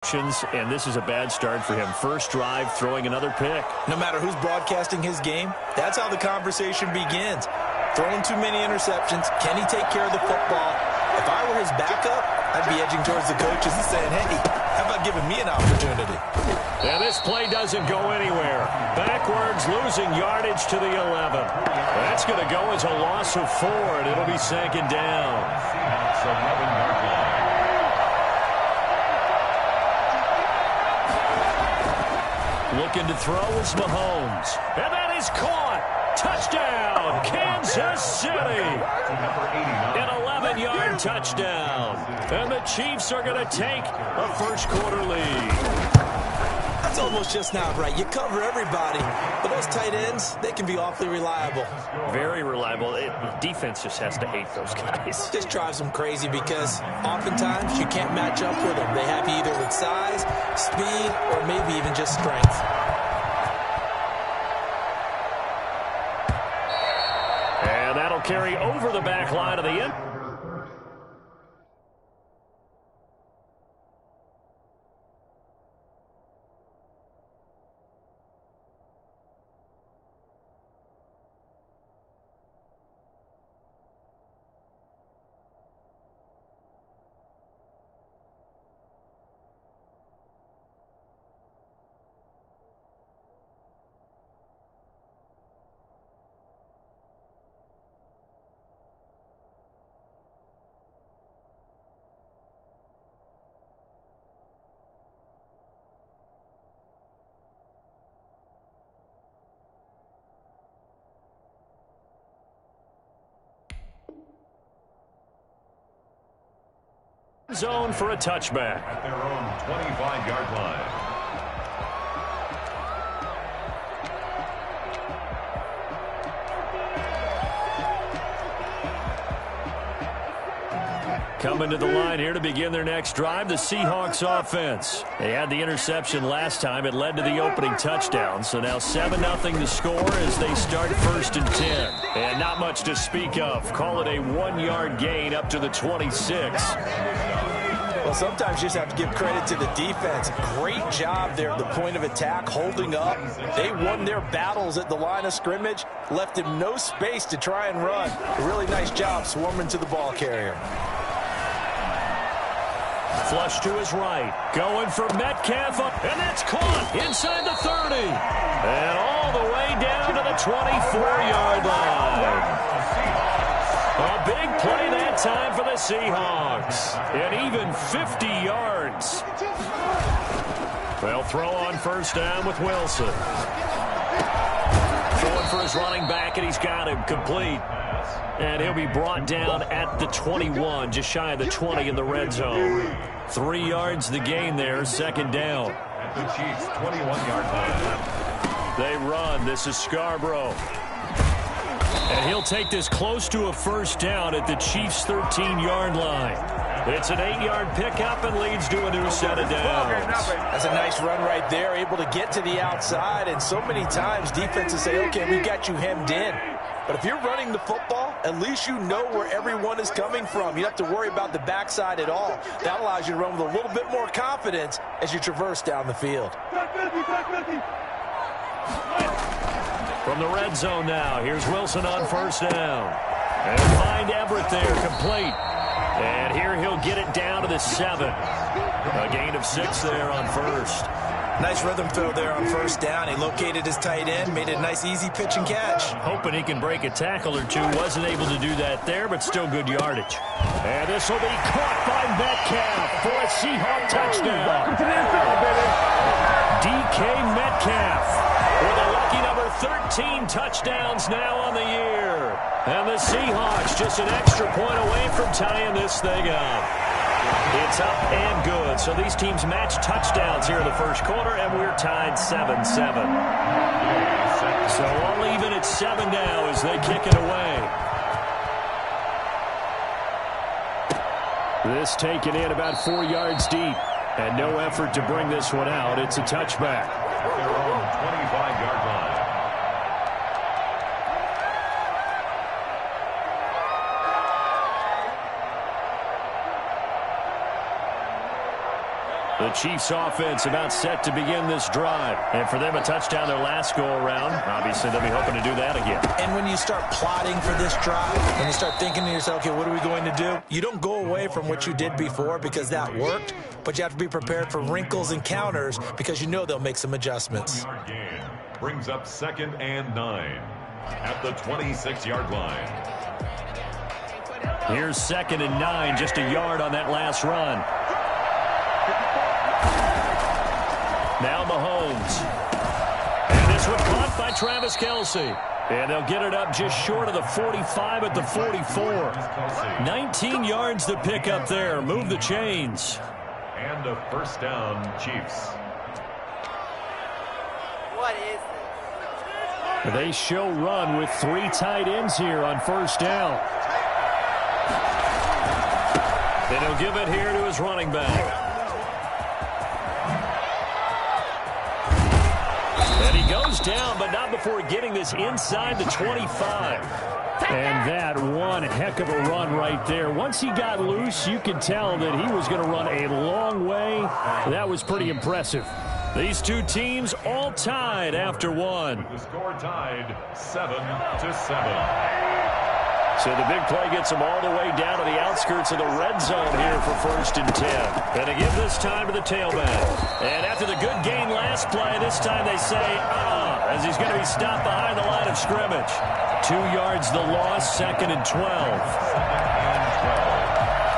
And this is a bad start for him. First drive, throwing another pick. No matter who's broadcasting his game, that's how the conversation begins. Throwing too many interceptions. Can he take care of the football? If I were his backup, I'd be edging towards the coaches and saying, hey, how about giving me an opportunity? And this play doesn't go anywhere. Backwards, losing yardage to the 11. That's going to go as a loss of 4, and it'll be second down. Seahawks 11-yard line. Looking to throw is Mahomes. And that is caught. Touchdown, Kansas City. An 11-yard touchdown. And the Chiefs are going to take a first-quarter lead. That's almost just not right. You cover everybody. But those tight ends, they can be awfully reliable. Very reliable. The defense just has to hate those guys. Just drives them crazy because oftentimes you can't match up with them. They have you either with size, speed, or maybe even just strength. And that'll carry over the back line of the end. Zone for a touchback. At their own 25-yard line. Coming to the line here to begin their next drive, the Seahawks offense. They had the interception last time. It led to the opening touchdown. So now 7-0 to score as they start 1st and 10. And not much to speak of. Call it a 1-yard gain up to the 26. Well, sometimes you just have to give credit to the defense. Great job there at the point of attack, holding up. They won their battles at the line of scrimmage, left him no space to try and run. A really nice job swarming to the ball carrier. Flush to his right. Going for Metcalf up, and that's caught inside the 30. And all the way down to the 24-yard line. A big play that time for the Seahawks. And even 50 yards. They'll throw on first down with Wilson. Throwing for his running back, and he's got him complete. And he'll be brought down at the 21, just shy of the 20 in the red zone. 3 yards the gain there, second down. The Chiefs, 21-yard line. They run. This is Scarborough. And he'll take this close to a first down at the Chiefs' 13-yard line. It's an 8-yard pickup and leads to a new set of downs. That's a nice run right there, able to get to the outside. And so many times defenses say, okay, we've got you hemmed in. But if you're running the football, at least you know where everyone is coming from. You don't have to worry about the backside at all. That allows you to run with a little bit more confidence as you traverse down the field. From the red zone now, here's Wilson on first down. And find Everett there, complete. And here he'll get it down to the 7. A gain of 6 there on first. Nice rhythm throw there on first down. He located his tight end, made it a nice easy pitch and catch. Hoping he can break a tackle or two. Wasn't able to do that there, but still good yardage. And this will be caught by Metcalf for a Seahawk touchdown. DK Metcalf with a lucky number 13 touchdowns now on the year. And the Seahawks just an extra point away from tying this thing up. It's up and good. So these teams match touchdowns here in the first quarter, and we're tied 7-7. So all even at 7 now as they kick it away. This taken in about 4 yards deep, and no effort to bring this one out. It's a touchback. Their own 25-yard line. The Chiefs offense about set to begin this drive. And for them, a touchdown their last go-around. Obviously, they'll be hoping to do that again. And when you start plotting for this drive, when you start thinking to yourself, okay, what are we going to do? You don't go away from what you did before because that worked, but you have to be prepared for wrinkles and counters because you know they'll make some adjustments. Brings up 2nd and 9 at the 26-yard line. Here's 2nd and 9, just a yard on that last run. Now Mahomes. And this one caught by Travis Kelce. And they'll get it up just short of the 45 at the 44. 19 yards to pick up there. Move the chains. And a first down, Chiefs. What is this? They show run with 3 tight ends here on first down. And he'll give it here to his running back. And he goes down, but not before getting this inside the 25. And that one heck of a run right there. Once he got loose, you could tell that he was going to run a long way. That was pretty impressive. These two teams all tied after one. The score tied 7-7. So the big play gets them all the way down to the outskirts of the red zone here for 1st and 10. And to give this time to the tailback. And after the good gain last play, this time they say, as he's going to be stopped behind the line of scrimmage. 2 yards the loss, 2nd and 12. 2nd and 12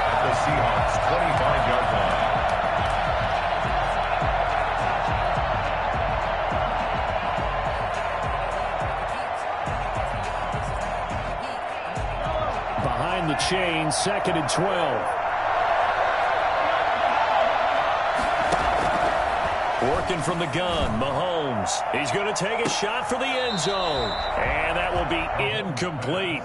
at the Seahawks' 25-yard line. The chain, 2nd and 12. Working from the gun, Mahomes. He's going to take a shot for the end zone. And that will be incomplete.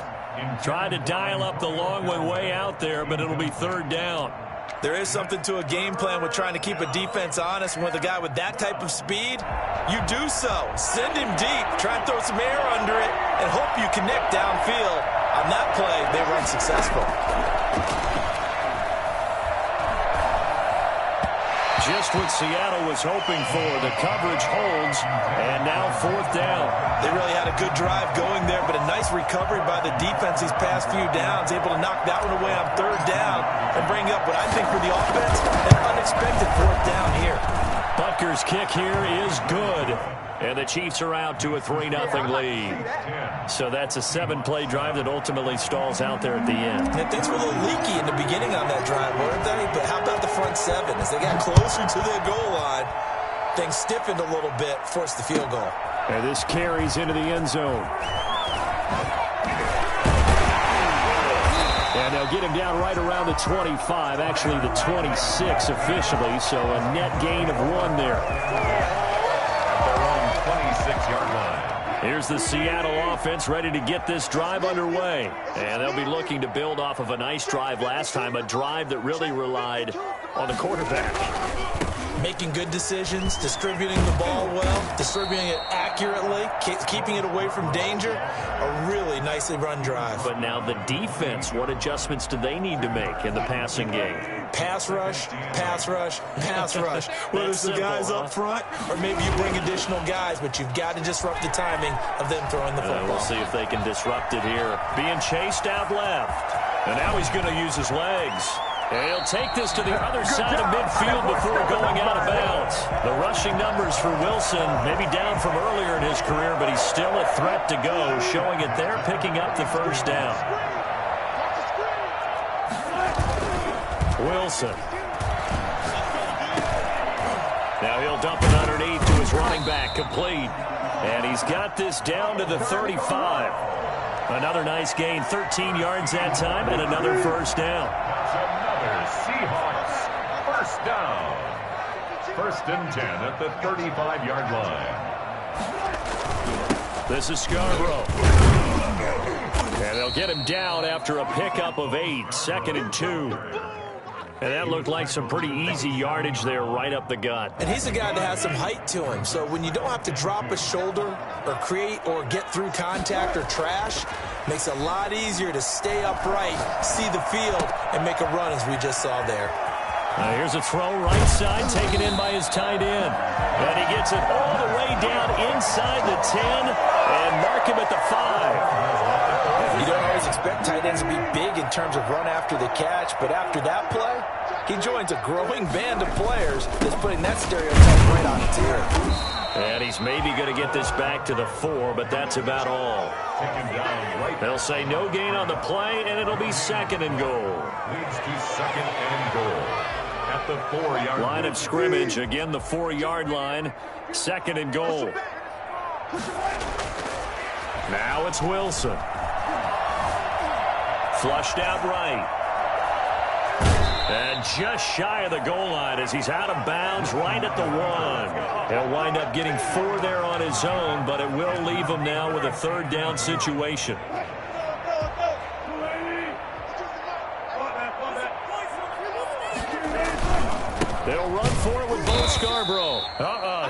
Trying to dial up the long one way out there, but it'll be 3rd down. There is something to a game plan with trying to keep a defense honest. And with a guy with that type of speed, you do so. Send him deep. Try and throw some air under it and hope you connect downfield. On that play, they run successful. Just what Seattle was hoping for. The coverage holds, and now 4th down. They really had a good drive going there, but a nice recovery by the defense these past few downs, able to knock that one away on 3rd down and bring up what I think for the offense, an unexpected 4th down here. Butker's kick here is good. And the Chiefs are out to a 3-0 lead. So that's a 7-play drive that ultimately stalls out there at the end. And things were a little leaky in the beginning on that drive, weren't they? But how about the front 7? As they got closer to their goal line, things stiffened a little bit, forced the field goal. And this carries into the end zone. And they'll get him down right around the 25, actually the 26 officially. So a net gain of 1 there. 26-yard line. Here's the Seattle offense ready to get this drive underway. And they'll be looking to build off of a nice drive last time, a drive that really relied on the quarterback. Making good decisions, distributing the ball well, distributing it accurately, keeping it away from danger. A really nicely run drive. But now the defense, what adjustments do they need to make in the passing game? Pass rush, pass rush, pass rush. Whether it's the guys up front or maybe you bring additional guys, but you've got to disrupt the timing of them throwing the football. We'll see if they can disrupt it here. Being chased out left. And now he's going to use his legs. And he'll take this to the other side of midfield before going out of bounds. The rushing numbers for Wilson maybe down from earlier in his career, but he's still a threat to go, showing it there, picking up the first down. Wilson. Now he'll dump it underneath to his running back, complete. And he's got this down to the 35. Another nice gain, 13 yards that time, and another first down. Seahawks first down. 1st and 10 at the 35-yard line. This is Scarborough. And they'll get him down after a pickup of 8. 2nd and 2. And that looked like some pretty easy yardage there right up the gut. And he's a guy that has some height to him. So when you don't have to drop a shoulder or create or get through contact or trash, makes it a lot easier to stay upright, see the field, and make a run as we just saw there. Here's a throw right side, taken in by his tight end. And he gets it all the way down inside the 10 and mark him at the 5. You don't always expect tight ends to be big in terms of run after the catch, but after that play, he joins a growing band of players that's putting that stereotype right on its ear. And he's maybe going to get this back to the 4, but that's about all. They'll say no gain on the play, and it'll be 2nd and goal. Leads to 2nd and goal at the 4-yard line of scrimmage. Again, the 4-yard line. 2nd and goal. Now it's Wilson. Flushed out right. And just shy of the goal line as he's out of bounds right at the 1. He'll wind up getting 4 there on his own, but it will leave him now with a 3rd down situation. They'll run for it with Bo Scarborough.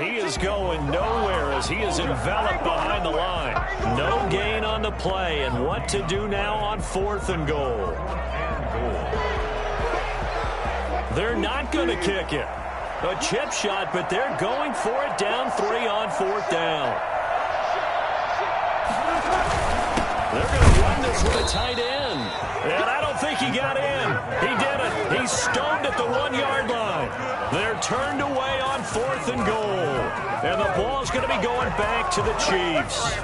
He is going nowhere as he is enveloped behind the line. No gain on the play, and what to do now on 4th and goal. They're not going to kick it. A chip shot, but they're going for it down 3 on 4th down. They're going to run this with a tight end. And I don't think he got in. He did it. He's stoned at the 1-yard line. They're turned away on 4th and goal. And the ball's going to be going back to the Chiefs.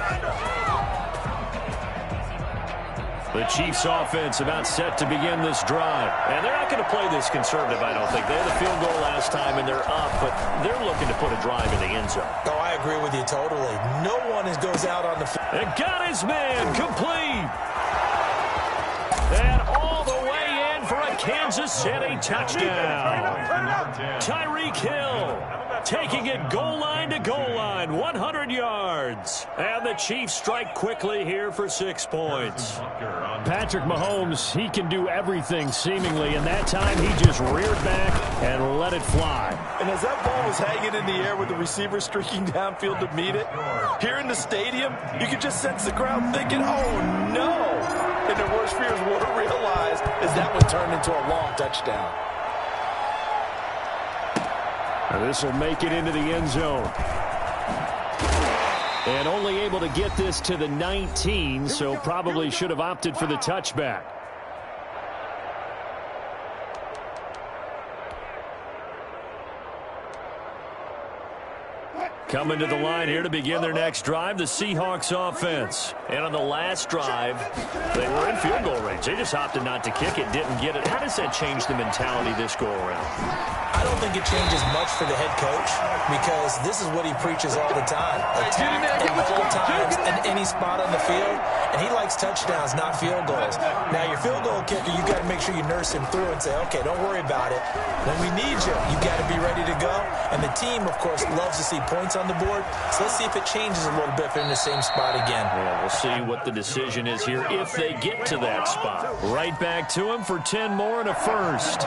The Chiefs offense about set to begin this drive. And they're not going to play this conservative, I don't think. They had a field goal last time, and they're up, but they're looking to put a drive in the end zone. Oh, I agree with you totally. No one goes out on the field. And got his man complete. And all the way in for a Kansas City touchdown. Tyreek Hill taking it goal line to goal line, 100 yards. And the Chiefs strike quickly here for 6 points. Patrick Mahomes, he can do everything seemingly, and that time he just reared back and let it fly. And as that ball was hanging in the air with the receiver streaking downfield to meet it, here in the stadium, you could just sense the crowd thinking, oh no! And their worst fears would have realized as that one turned into a long touchdown. And this will make it into the end zone. And only able to get this to the 19, so probably should have opted for the touchback. Coming to the line here to begin their next drive, the Seahawks offense. And on the last drive, they were in field goal range. They just opted not to kick it, didn't get it. How does that change the mentality this go-around? I don't think it changes much for the head coach because this is what he preaches all the time. Attack at all times in any spot on the field, and he likes touchdowns, not field goals. Now, your field goal kicker, you got to make sure you nurse him through and say, okay, don't worry about it. When we need you, you got to be ready to go. And the team, of course, loves to see points on the board. So let's see if it changes a little bit if they're in the same spot again. Yeah, we'll see what the decision is here if they get to that spot. Right back to him for 10 more and a first.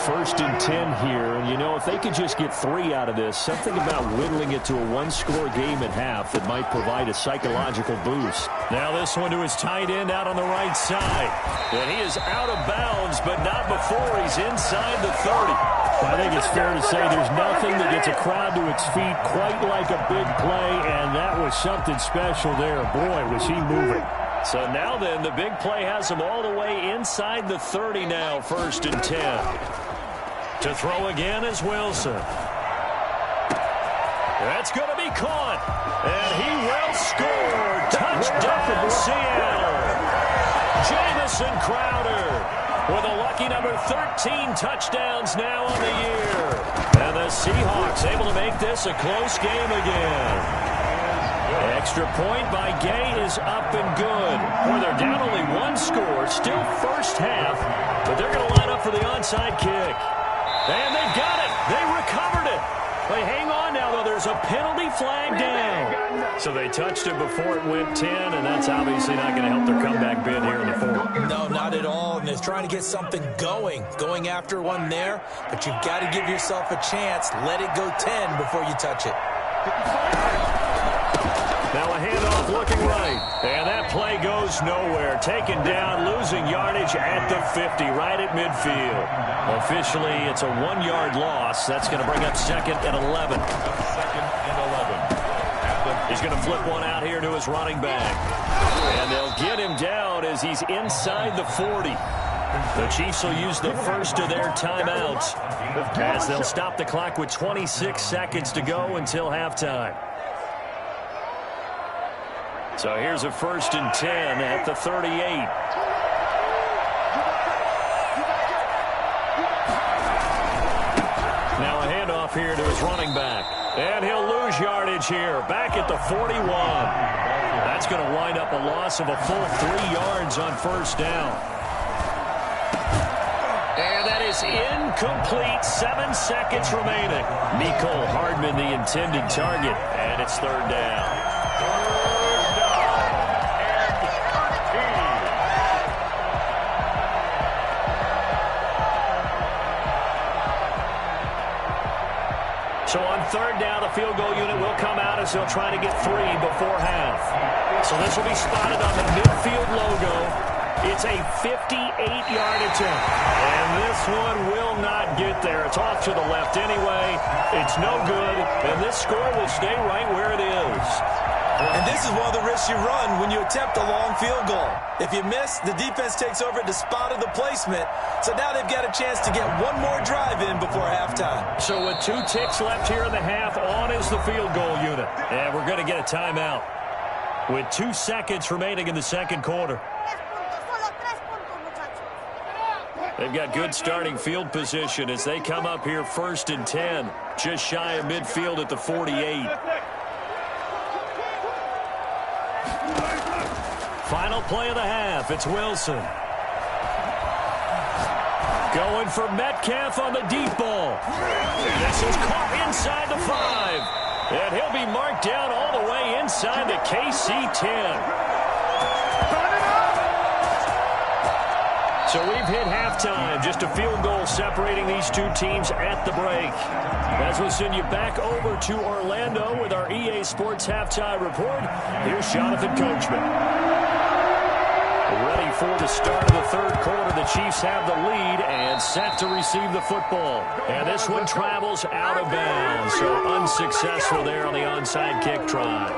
1st and 10 here. And, you know, if they could just get 3 out of this, something about whittling it to a 1-score game at half that might provide a psychological boost. Now this one to his tight end out on the right side. And he is out of bounds, but not before he's inside the 30. I think it's fair to say there's nothing that gets a crowd to its feet quite like a big play, and that was something special there. Boy, was he moving. So now then, the big play has him all the way inside the 30 now, 1st and 10. To throw again is Wilson. That's going to be caught, and he will score. Touchdown, Seattle. Jamison Crowder with a lucky number 13 touchdowns now on the year. And the Seahawks able to make this a close game again. Extra point by Gay is up and good. Boy, they're down only 1 score, still first half, but they're going to line up for the onside kick. And they got it. They recovered it. They hang on now, though. There's a penalty flag down. So they touched it before it went 10, and that's obviously not going to help their comeback bid here in the 4th. No, not at all. And they're trying to get something going after one there. But you've got to give yourself a chance. Let it go 10 before you touch it. Now a handoff looking right. And that play goes nowhere. Taken down, losing yardage at the 50, right at midfield. Officially, it's a 1-yard loss. That's going to bring up 2nd and 11. Second and 11. He's going to flip one out here to his running back. And they'll get him down as he's inside the 40. The Chiefs will use the first of their timeouts as they'll stop the clock with 26 seconds to go until halftime. So here's a 1st and 10 at the 38. Now a handoff here to his running back. And he'll lose yardage here, back at the 41. That's going to wind up a loss of a full 3 yards on 1st down. And that is incomplete. 7 seconds remaining. Mecole Hardman, the intended target, and it's 3rd down. So on 3rd down, the field goal unit will come out as they'll try to get 3 before half. So this will be spotted on the midfield logo. It's a 58-yard attempt. And this one will not get there. It's off to the left anyway. It's no good. And this score will stay right where it is. And this is one of the risks you run when you attempt a long field goal. If you miss, the defense takes over at the spot of the placement. So now they've got a chance to get one more drive in before halftime. So with 2 ticks left here in the half, on is the field goal unit. And we're going to get a timeout with 2 seconds remaining in the 2nd quarter. They've got good starting field position as they come up here 1st and 10, just shy of midfield at the 48. Final play of the half. It's Wilson. Going for Metcalf on the deep ball. This is caught inside the 5. And he'll be marked down all the way inside the KC 10. So we've hit halftime. Just a field goal separating these 2 teams at the break. As we send you back over to Orlando with our EA Sports Halftime Report, here's Jonathan Coachman. Ready for the start of the 3rd quarter. The Chiefs have the lead and set to receive the football. And this one travels out of bounds. So unsuccessful there on the onside kick try.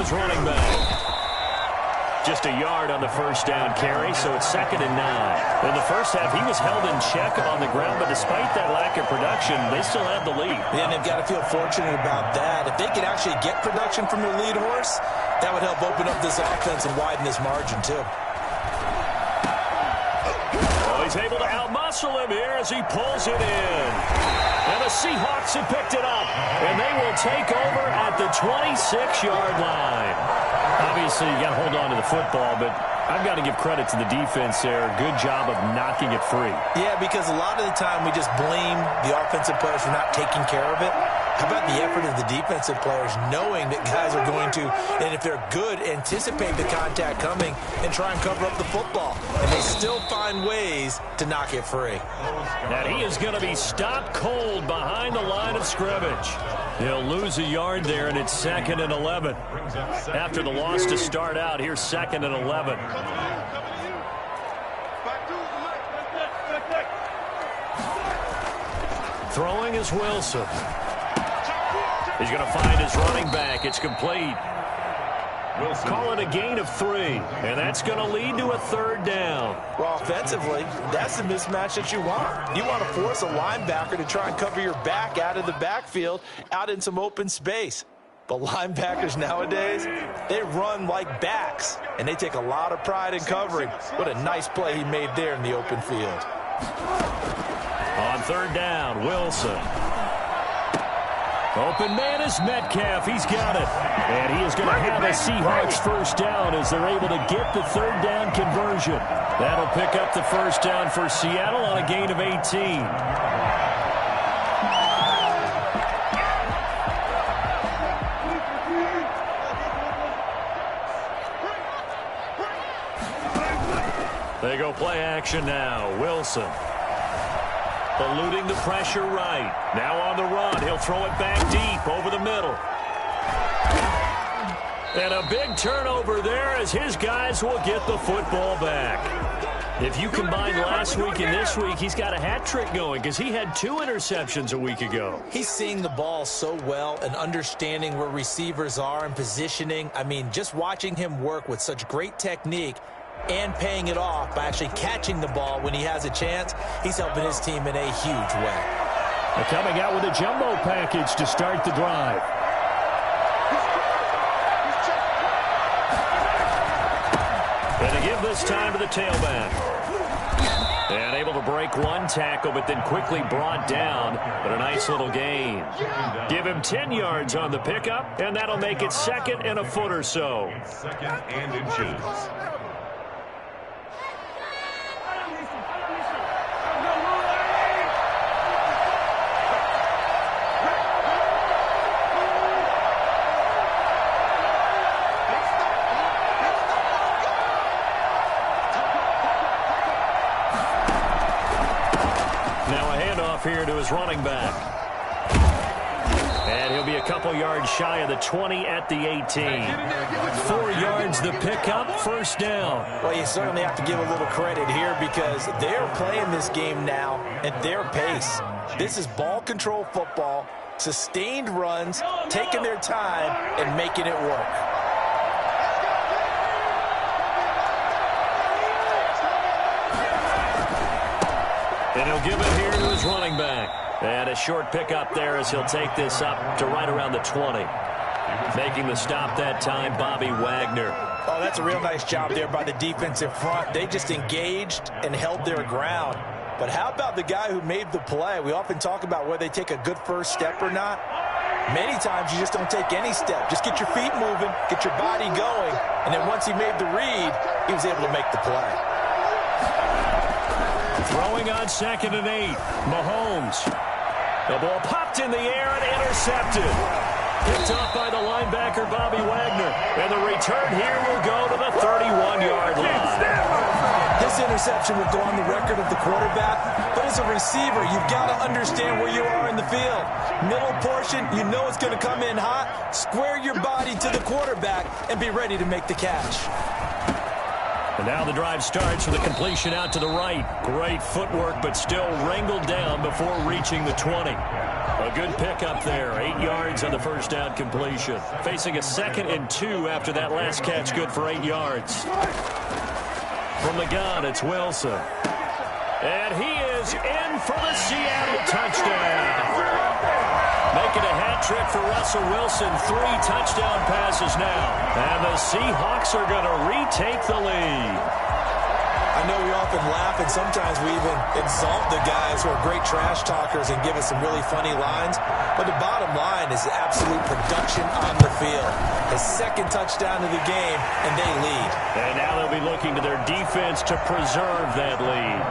Running back. Just a yard on the 1st down carry, so it's 2nd and 9. In the first half, he was held in check on the ground, but despite that lack of production, they still have the lead. Yeah, and they've got to feel fortunate about that. If they could actually get production from their lead horse, that would help open up this offense and widen this margin, too. Oh, he's able to outmuscle him here as he pulls it in. And the Seahawks have picked it up, and they will take over at the 26-yard line. Obviously, you got to hold on to the football, but I've got to give credit to the defense there. Good job of knocking it free. Yeah, because a lot of the time we just blame the offensive players for not taking care of it. How about the effort of the defensive players knowing that guys are going to, and if they're good, anticipate the contact coming and try and cover up the football. And they still find ways to knock it free. And he is going to be stopped cold behind the line of scrimmage. He'll lose a yard there, and it's 2nd and 11. After the loss to start out, here's 2nd and 11. Throwing is Wilson. He's going to find his running back. It's complete. Call it a gain of 3, and that's going to lead to a 3rd down. Well, offensively, that's the mismatch that you want. You want to force a linebacker to try and cover your back out of the backfield, out in some open space. But linebackers nowadays, they run like backs, and they take a lot of pride in covering. What a nice play he made there in the open field. On 3rd down, Wilson. Open man is Metcalf. He's got it. And he is going to have a Seahawks first down as they're able to get the third down conversion. That'll pick up the first down for Seattle on a gain of 18. They go play action now. Wilson. Eluding the pressure right. Now on the run. He'll throw it back deep over the middle. And a big turnover there as his guys will get the football back. If you combine last week and this week, he's got a hat trick going because he had 2 interceptions a week ago. He's seeing the ball so well and understanding where receivers are and positioning. I mean, just watching him work with such great technique and paying it off by actually catching the ball when he has a chance, he's helping his team in a huge way. They're coming out with a jumbo package to start the drive. And to give this time to the tailback. And able to break one tackle, but then quickly brought down. But a nice little gain. Give him 10 yards on the pickup, and that'll make it 2nd and a foot or so. 2nd and inches. Here to his running back. And he'll be a couple yards shy of the 20 at the 18. 4 yards the pickup, first down. Well, you certainly have to give a little credit here because they're playing this game now at their pace. This is ball control football, sustained runs, taking their time and making it work. And he'll give it here to his running back. And a short pickup there as he'll take this up to right around the 20. Making the stop that time, Bobby Wagner. Oh, that's a real nice job there by the defensive front. They just engaged and held their ground. But how about the guy who made the play? We often talk about whether they take a good first step or not. Many times you just don't take any step. Just get your feet moving, get your body going, and then once he made the read, he was able to make the play. Throwing on 2nd and 8. Mahomes. The ball popped in the air and intercepted. Picked off by the linebacker, Bobby Wagner. And the return here will go to the 31-yard line. This interception will go on the record of the quarterback. But as a receiver, you've got to understand where you are in the field. Middle portion, you know it's going to come in hot. Square your body to the quarterback and be ready to make the catch. And now the drive starts with a completion out to the right. Great footwork, but still wrangled down before reaching the 20. A good pickup there. 8 yards on the first down completion. Facing a 2nd and 2 after that last catch, good for 8 yards. From the gun, it's Wilson. And he is in for the Seattle touchdown. Making a hat trick for Russell Wilson. 3 touchdown passes now. And the Seahawks are going to retake the lead. I know we often laugh and sometimes we even exalt the guys who are great trash talkers and give us some really funny lines. But the bottom line is absolute production on the field. His 2nd touchdown of the game, and they lead. And now they'll be looking to their defense to preserve that lead.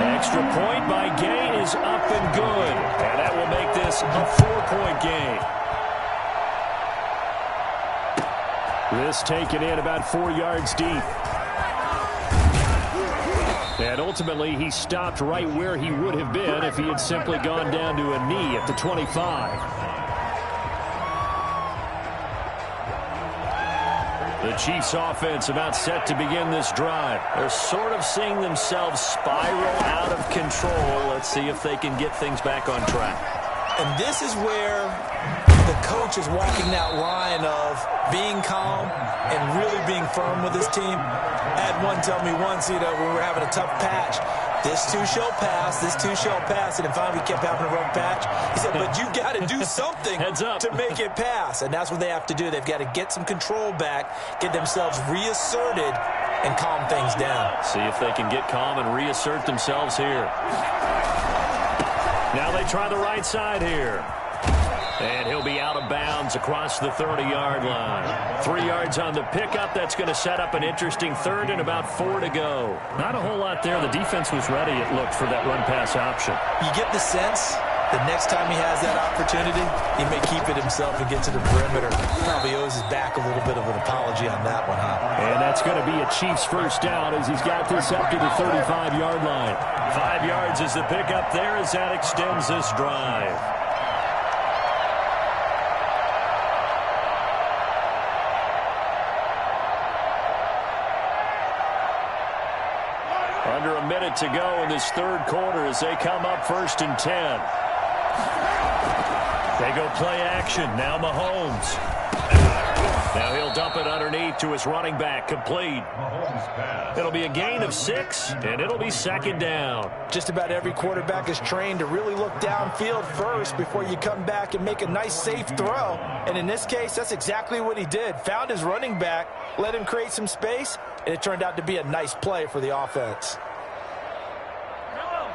Extra point by Gay is up and good. And that will make this a 4-point game. This taken in about 4 yards deep. And ultimately, he stopped right where he would have been if he had simply gone down to a knee at the 25. The Chiefs offense about set to begin this drive. They're sort of seeing themselves spiral out of control. Let's see if they can get things back on track. And this is where the coach is walking that line of being calm and really being firm with his team. I had one tell me once, when we were having a tough patch, this too shall pass, this too shall pass, and then finally we kept having a rough patch. He said, but you got to do something to make it pass, and that's what they have to do. They've got to get some control back, get themselves reasserted, and calm things down. See if they can get calm and reassert themselves here. Now they try the right side here. And he'll be out of bounds across the 30-yard line. 3 yards on the pickup. That's going to set up an interesting third and about 4 to go. Not a whole lot there. The defense was ready, it looked, for that run-pass option. You get the sense the next time he has that opportunity, he may keep it himself and get to the perimeter. Probably owes his back a little bit of an apology on that one, huh? And that's going to be a Chiefs first down as he's got this up to the 35-yard line. 5 yards is the pickup there as that extends this drive. Under a minute to go in this third quarter as they come up 1st and 10. They go play action. Now Mahomes. Now he'll dump it underneath to his running back. Complete. It'll be a gain of 6, and it'll be 2nd down. Just about every quarterback is trained to really look downfield first before you come back and make a nice, safe throw. And in this case, that's exactly what he did. Found his running back, let him create some space, and it turned out to be a nice play for the offense.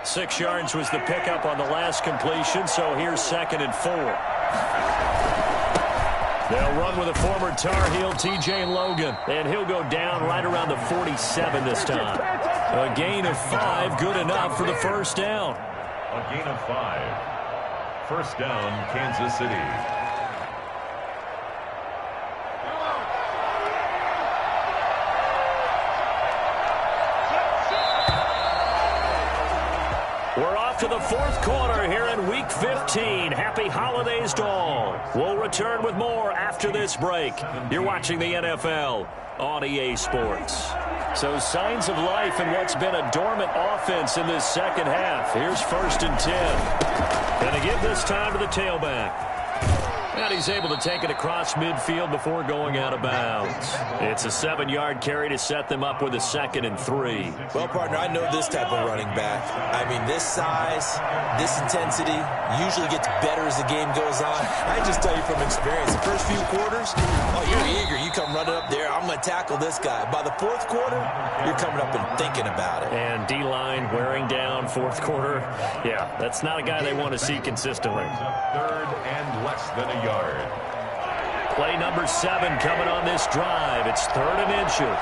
6 yards was the pickup on the last completion, so here's 2nd and 4. They'll run with a former Tar Heel, T.J. Logan, and he'll go down right around the 47 this time. A gain of 5, good enough for the first down. A gain of 5. First down, Kansas City. We're off to the fourth quarter here in Week 15. Happy holidays to all. We'll return with more after this break. You're watching the NFL on EA Sports. So signs of life in what's been a dormant offense in this second half. Here's 1st and 10. Going to give this time to the tailback. And he's able to take it across midfield before going out of bounds. It's a 7-yard carry to set them up with a 2nd and 3. Well, partner, I know this type of running back. I mean, this size, this intensity usually gets better as the game goes on. I just tell you from experience, the first few quarters, oh, you're eager. You come running up there, I'm going to tackle this guy. By the fourth quarter, you're coming up and thinking about it. And D-line wearing down fourth quarter. Yeah, that's not a guy they want to see consistently. 3rd and less than a yard. Play number 7 coming on this drive. It's 3rd and inches.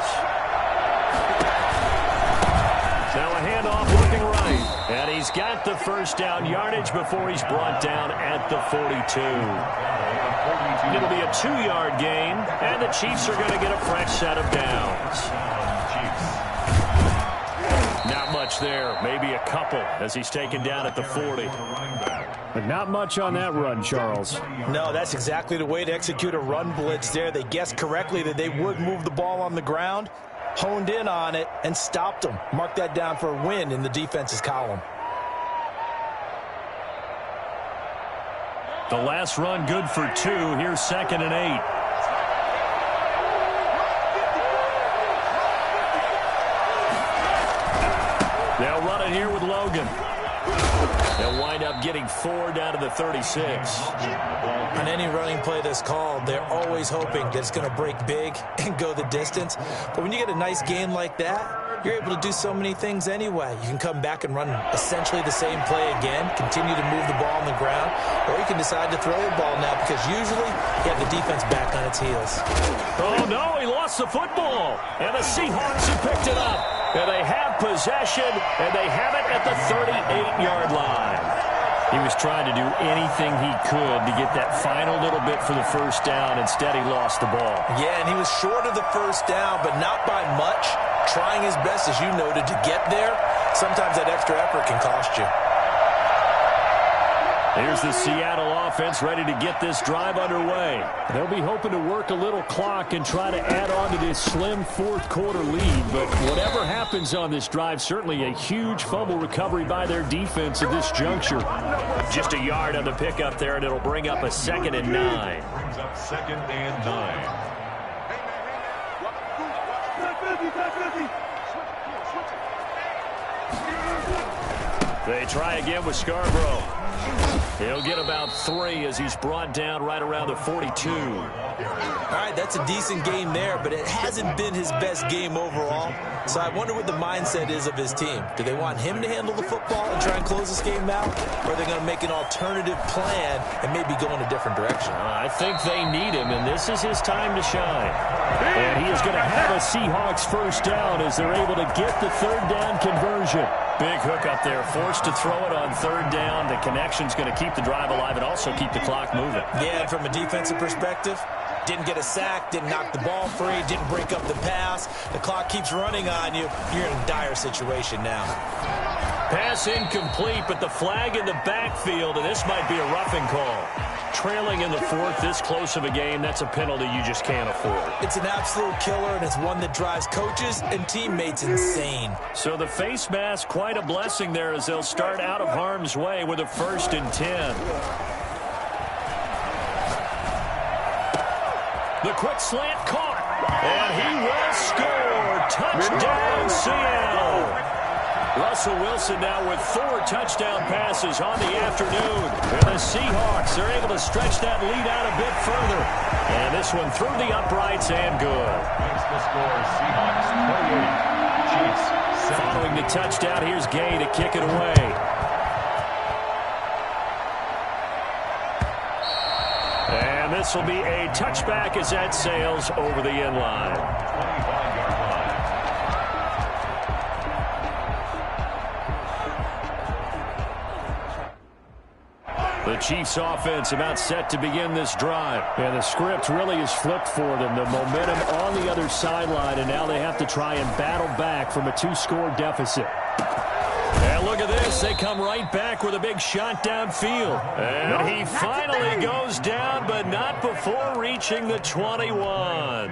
Now a handoff looking right. And he's got the first down yardage before he's brought down at the 42. It'll be a 2-yard gain, and the Chiefs are going to get a fresh set of downs. Not much there. Maybe a couple as he's taken down at the 40. But not much on that run, Charles. No, that's exactly the way to execute a run blitz there. They guessed correctly that they would move the ball on the ground, honed in on it, and stopped them. Mark that down for a win in the defense's column. The last run good for 2. Here's 2nd and 8. They'll run it here with Logan. They'll wind up getting 4 down to the 36. On any running play that's called, they're always hoping that it's going to break big and go the distance. But when you get a nice game like that, you're able to do so many things anyway. You can come back and run essentially the same play again, continue to move the ball on the ground, or you can decide to throw the ball now because usually you have the defense back on its heels. Oh, no, he lost the football. And the Seahawks have picked it up. And they have possession, and they have it at the 38-yard line. He was trying to do anything he could to get that final little bit for the first down. Instead, he lost the ball. Yeah, and he was short of the first down, but not by much. Trying his best, as you noted, to get there. Sometimes that extra effort can cost you. Here's the Seattle offense ready to get this drive underway. They'll be hoping to work a little clock and try to add on to this slim fourth quarter lead. But whatever happens on this drive, certainly a huge fumble recovery by their defense at this juncture. Just a yard on the pickup there, and it'll bring up a 2nd and 9. Brings up 2nd and 9. They try again with Scarborough. He'll get about 3 as he's brought down right around the 42. All right, that's a decent game there, but it hasn't been his best game overall. So I wonder what the mindset is of his team. Do they want him to handle the football and try and close this game out? Or are they going to make an alternative plan and maybe go in a different direction? I think they need him, and this is his time to shine. And he is going to have a Seahawks first down as they're able to get the third down conversion. Big hook up there, forced to throw it on third down. The connection's going to keep the drive alive and also keep the clock moving. Yeah, and from a defensive perspective, didn't get a sack, didn't knock the ball free, didn't break up the pass. The clock keeps running on you. You're in a dire situation now. Pass incomplete, but the flag in the backfield, and this might be a roughing call. Trailing in the fourth, this close of a game, that's a penalty you just can't afford. It's an absolute killer, and it's one that drives coaches and teammates insane. So the face mask, quite a blessing there as they'll start out of harm's way with a 1st and 10. The quick slant caught, and he will score. Touchdown, Seattle. Russell Wilson now with 4 touchdown passes on the afternoon. And the Seahawks are able to stretch that lead out a bit further. And this one through the uprights and good. Makes the score Seahawks 28, Chiefs 7. Following the touchdown, here's Gay to kick it away. And this will be a touchback as that sails over the end line. 25-yard line. The Chiefs offense about set to begin this drive. And the script really is flipped for them. The momentum on the other sideline, and now they have to try and battle back from a 2-score deficit. And look at this. They come right back with a big shot downfield. And he finally goes down, but not before reaching the 21.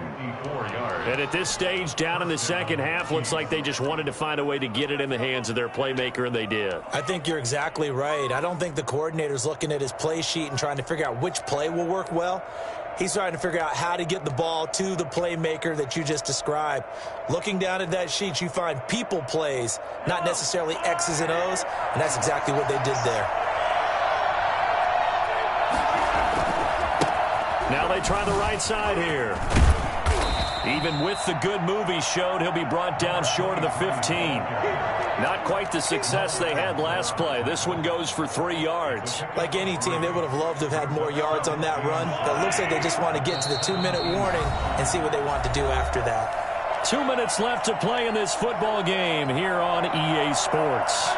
And at this stage, down in the second half, looks like they just wanted to find a way to get it in the hands of their playmaker, and they did. I think you're exactly right. I don't think the coordinator's looking at his play sheet and trying to figure out which play will work well. He's trying to figure out how to get the ball to the playmaker that you just described. Looking down at that sheet, you find people plays, not necessarily X's and O's, and that's exactly what they did there. Now they try the right side here. Even with the good move he showed, he'll be brought down short of the 15. Not quite the success they had last play. This one goes for 3 yards. Like any team, they would have loved to have had more yards on that run. But it looks like they just want to get to the 2-minute warning and see what they want to do after that. 2 minutes left to play in this football game here on EA Sports.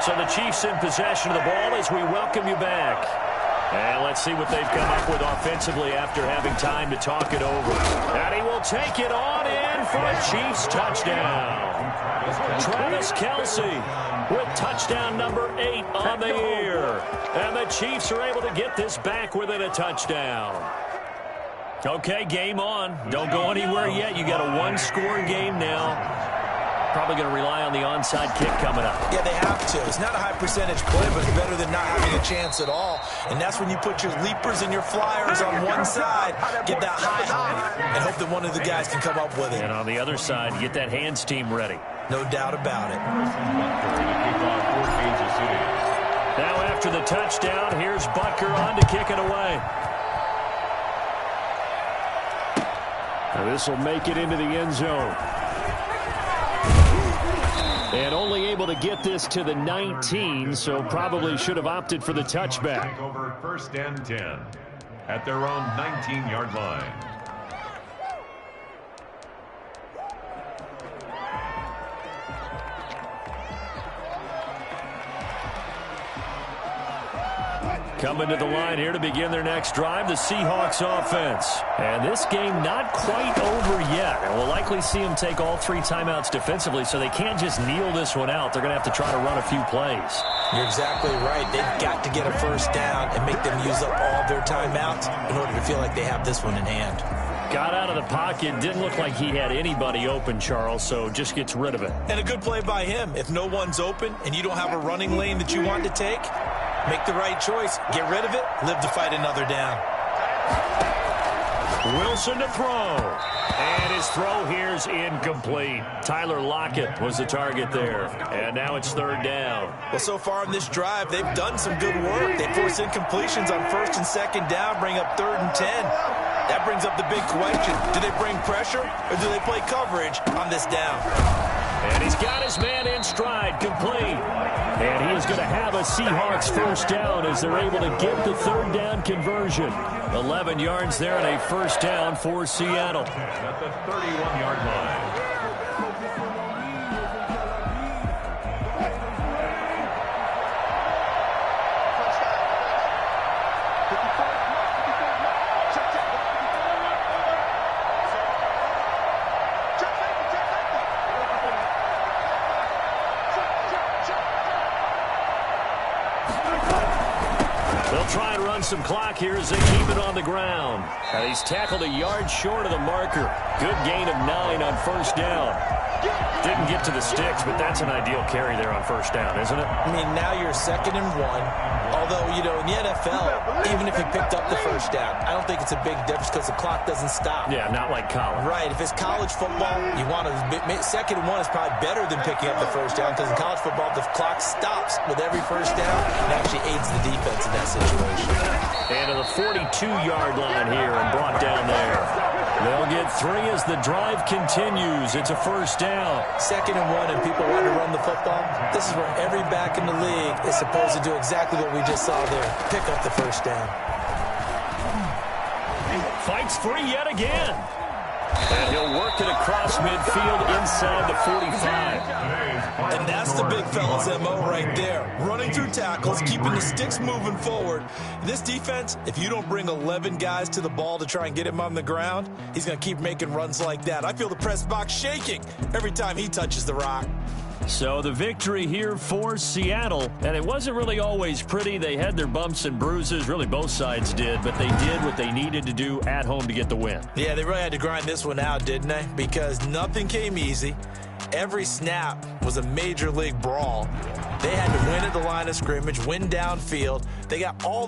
So the Chiefs in possession of the ball as we welcome you back. And let's see what they've come up with offensively after having time to talk it over. And he will take it on in for a Chiefs touchdown. Travis Kelce with touchdown number 8 on the year. And the Chiefs are able to get this back within a touchdown. Okay, game on. Don't go anywhere yet. You got a 1-score game now. Probably going to rely on the onside kick coming up. Yeah, they have to. It's not a high percentage play, but it's better than not having a chance at all. And that's when you put your leapers and your flyers on one side, get that high, and hope that one of the guys can come up with it. And on the other side, get that hands team ready. No doubt about it. Now after the touchdown, here's Butker on to kick it away. Now this will make it into the end zone. And only able to get this to the 19, so probably should have opted for the touchback. Take over 1st and 10 at their own 19-yard line. Coming to the line here to begin their next drive, the Seahawks offense. And this game not quite over yet. And we'll likely see them take all 3 timeouts defensively, so they can't just kneel this one out. They're going to have to try to run a few plays. You're exactly right. They've got to get a first down and make them use up all their timeouts in order to feel like they have this one in hand. Got out of the pocket. Didn't look like he had anybody open, Charles, so just gets rid of it. And a good play by him. If no one's open and you don't have a running lane that you want to take, make the right choice. Get rid of it. Live to fight another down. Wilson to throw. And his throw here's incomplete. Tyler Lockett was the target there. And now it's third down. Well, so far in this drive, they've done some good work. They force incompletions on first and second down, bring up 3rd and 10. That brings up the big question. Do they bring pressure or do they play coverage on this down? And he's got his man in stride, complete. And he is going to have a Seahawks first down as they're able to get the third down conversion. 11 yards there and a first down for Seattle. At the 31-yard line. Try and run some clock here as they keep it on the ground. And he's tackled a yard short of the marker. Good gain of 9 on first down. Didn't get to the sticks, but that's an ideal carry there on first down, isn't it? I mean, now you're 2nd and 1. Although, you know, in the NFL, even if you picked up the first down, I don't think it's a big difference because the clock doesn't stop. Yeah, not like college. Right. If it's college football, you want to 2nd and 1 is probably better than picking up the first down because in college football, the clock stops with every first down. It actually aids the defense in that situation. And to the 42-yard line here and brought down there. They'll get 3 as the drive continues. It's a first down. 2nd and 1 and people want to run the football. This is where every back in the league is supposed to do exactly what we just saw there. Pick up the first down. Fights free yet again. And he'll work it across midfield inside the 45. And that's the big fella's MO right there. Running through tackles, keeping the sticks moving forward. This defense, if you don't bring 11 guys to the ball to try and get him on the ground, he's going to keep making runs like that. I feel the press box shaking every time he touches the rock. So the victory here for Seattle, and it wasn't really always pretty. They had their bumps and bruises, really both sides did, but they did what they needed to do at home to get the win. Yeah, they really had to grind this one out, didn't they? Because nothing came easy. Every snap was a major league brawl. They had to win at the line of scrimmage, win downfield. They got all